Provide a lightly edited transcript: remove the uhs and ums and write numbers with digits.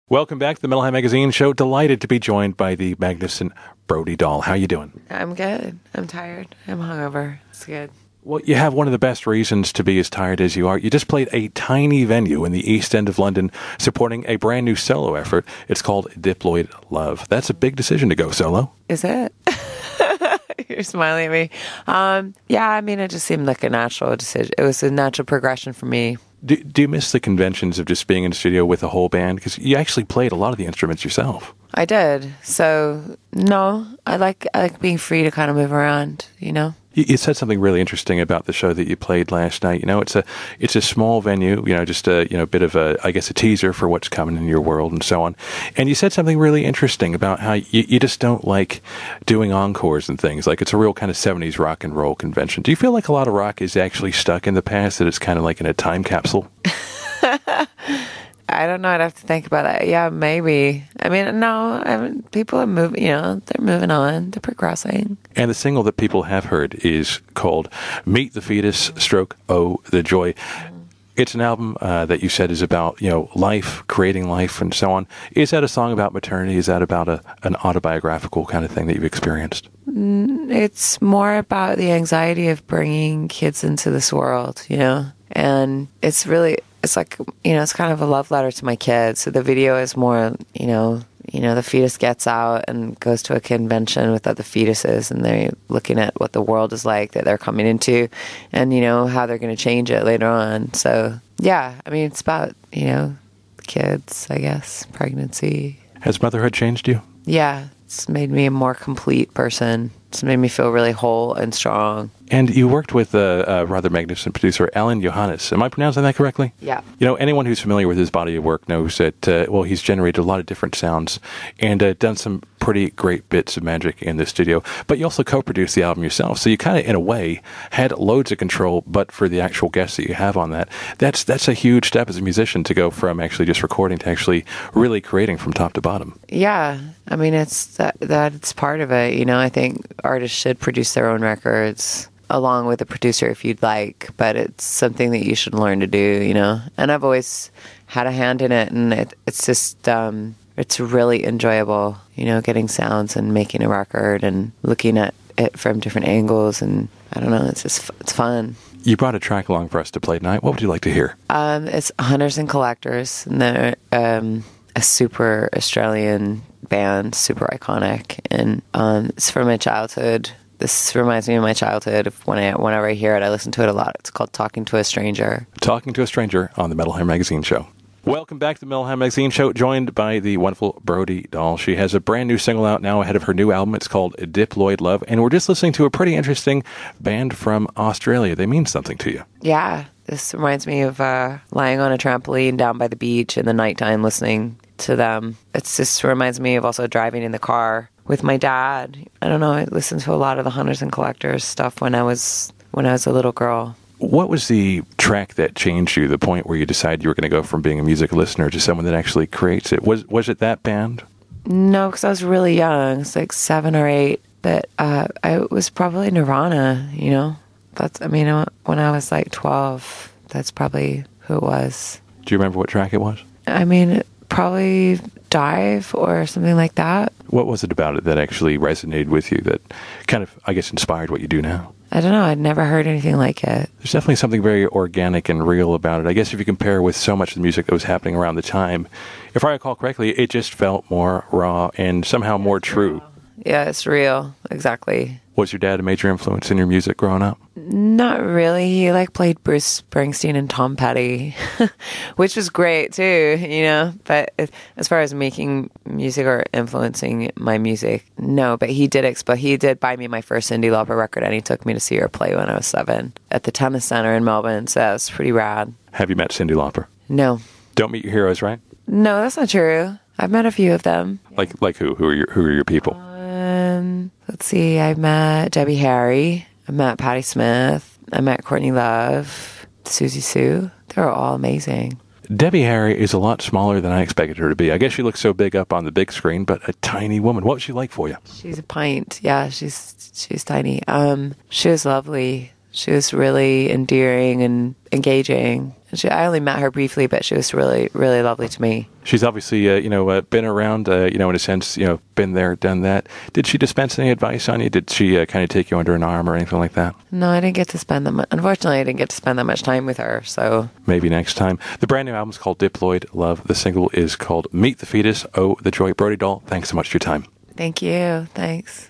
Welcome back to the Metalhead Magazine Show. Delighted to be joined by the magnificent Brody Dalle. How you doing? I'm good. I'm tired. I'm hungover. It's good. Well, you have one of the best reasons to be as tired as you are. You just played a tiny venue in the East End of London supporting a brand new solo effort. It's called Diploid Love. That's a big decision to go solo. Is it? You're smiling at me. Yeah, I mean, it just seemed like a natural decision. It was a natural progression for me. Do you miss the conventions of just being in the studio with a whole band? Because you actually played a lot of the instruments yourself. I did. So, no, I like being free to kind of move around, you know? You said something really interesting about the show that you played last night. You know, it's a small venue, you know, just a bit of a teaser for what's coming in your world and so on. And you said something really interesting about how you just don't like doing encores and things. Like, it's a real kind of 70s rock and roll convention. Do you feel like a lot of rock is actually stuck in the past, that it's kind of like in a time capsule? I don't know. I'd have to think about that. Yeah, maybe. I mean, people are moving, they're moving on. They're progressing. And the single that people have heard is called Meet the Fetus, Oh, the Joy. It's an album that you said is about, life, creating life, and so on. Is that a song about maternity? Is that about an autobiographical kind of thing that you've experienced? It's more about the anxiety of bringing kids into this world, And it's like, it's kind of a love letter to my kids. So the video is more, the fetus gets out and goes to a convention with other fetuses, and they're looking at what the world is like that they're coming into, and, how they're going to change it later on. So, yeah, I mean, it's about, kids, I guess, pregnancy. Has motherhood changed you? Yeah, it's made me a more complete person. It's made me feel really whole and strong. And you worked with a rather magnificent producer, Alan Johannes. Am I pronouncing that correctly? Yeah. Anyone who's familiar with his body of work knows that, he's generated a lot of different sounds and done some pretty great bits of magic in the studio. But you also co-produced the album yourself. So you kind of, in a way, had loads of control, but for the actual guests that you have on that, that's a huge step as a musician, to go from actually just recording to actually really creating from top to bottom. Yeah. I mean, it's it's part of it. I think artists should produce their own records along with a producer if you'd like, but it's something that you should learn to do, And I've always had a hand in it, and it's just, it's really enjoyable, getting sounds and making a record and looking at it from different angles, and I don't know, it's fun. You brought a track along for us to play tonight. What would you like to hear? It's Hunters and Collectors, and they're a super Australian band, super iconic, and it's from my childhood. This reminds me of my childhood. Whenever I hear it, I listen to it a lot. It's called Talking to a Stranger. Talking to a Stranger on the Metalhead Magazine Show. Welcome back to the Metalhead Magazine Show, joined by the wonderful Brody Dalle. She has a brand new single out now ahead of her new album. It's called Diploid Love, and we're just listening to a pretty interesting band from Australia. They mean something to you. Yeah, this reminds me of lying on a trampoline down by the beach in the nighttime listening to them. It just reminds me of also driving in the car with my dad. I don't know, I listened to a lot of the Hunters and Collectors stuff when I was a little girl. What was the track that changed you, the point where you decided you were going to go from being a music listener to someone that actually creates it? Was it that band? No, because I was really young. It's like 7 or 8. But I was probably Nirvana, when I was like 12, that's probably who it was. Do you remember what track it was? I mean, probably Dive or something like that. What was it about it that actually resonated with you, that kind of, I guess, inspired what you do now? I don't know. I'd never heard anything like it. There's definitely something very organic and real about it. I guess if you compare with so much of the music that was happening around the time, if I recall correctly, it just felt more raw and somehow more true. Real. Yeah, it's real. Exactly. Was your dad a major influence in your music growing up? Not really. He played Bruce Springsteen and Tom Petty, which was great too, But as far as making music or influencing my music, no. But he did buy me my first Cyndi Lauper record, and he took me to see her play when I was 7 at the Tennis Center in Melbourne. So that was pretty rad. Have you met Cyndi Lauper? No. Don't meet your heroes, right? No, that's not true. I've met a few of them. Like who? Who are your people? Let's see. I met Debbie Harry. I met Patti Smith. I met Courtney Love, Susie Sue. They were all amazing. Debbie Harry is a lot smaller than I expected her to be. I guess she looks so big up on the big screen, but a tiny woman. What was she like for you? She's a pint. Yeah, she's tiny. She was lovely. She was really endearing and engaging, I only met her briefly, but she was really, really lovely to me. She's obviously, been around, in a sense, been there, done that. Did she dispense any advice on you? Did she kind of take you under an arm or anything like that? No, I didn't get to spend unfortunately, I didn't get to spend that much time with her, so. Maybe next time. The brand new album's called Diploid Love. The single is called Meet the Fetus. Oh, the Joy. Brody Dalle, thanks so much for your time. Thank you. Thanks.